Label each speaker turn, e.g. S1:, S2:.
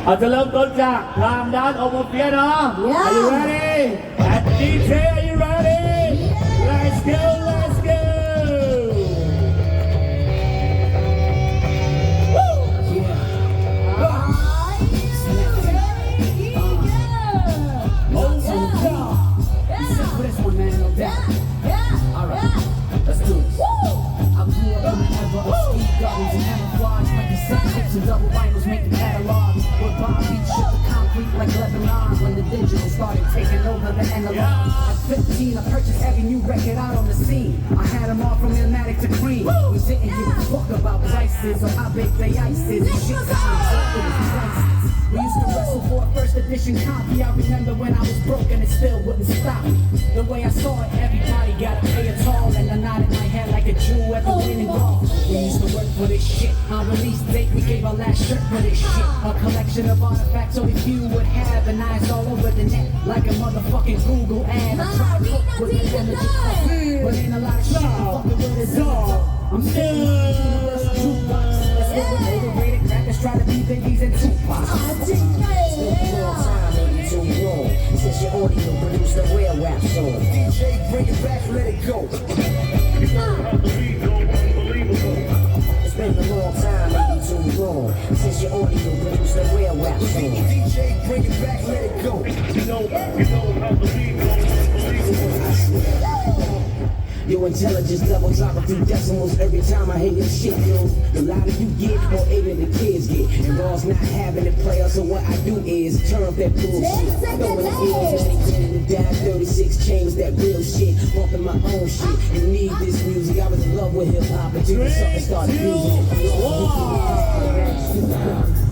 S1: เราจะเริ่มต้นจากทางด้านโอโมเปียเนาะ
S2: Yeah.
S1: Are you ready? And DJ, are you ready? Let's go, let's go.
S3: Double vinyls make the catalog. With Bob Beat shook the concrete like Lebanon when the digital started taking over the analog. At 15, I purchased every new record out on the scene. I had them all from Illmatic to Cream. We didn't give a fuck about prices or how big the ice is. Shit got it was priceless. We used to wrestle for a first edition copy. I remember when I was broke and it still wouldn't stop me. The way I saw it, everybody gotta pay a toll, and I nodded my head like a Jew at the winning ball. We used to work for this shit. On release date, we gave our last shirt for this shit. A collection of artifacts only few would have, and eyes all over the net like a motherfucking Google ad. I tried to cook with the energy, but ain't a lot of shit. I'm fucking with it, I'm still universal jukebox. That's what the overrated rappers try to be babies and Tupac.
S4: Too long since your audio produced a real rap song.
S3: DJ, bring it back, let it go.
S4: It's been a long time, maybe too long since your audio produced a real rap song.
S3: DJ, bring it back, let it go.
S1: You know how the beat goes.
S4: Your intelligence level dropping through decimals every time I hear your shit, yo. The louder you get, more aided the kids get. And Raw's not having it play out, so what I do is turn up that bullshit. Throwing the ears and they getting the dab 36 chains, that real shit. Bumping my own shit. You need this music. I was in love with hip hop until something started using it.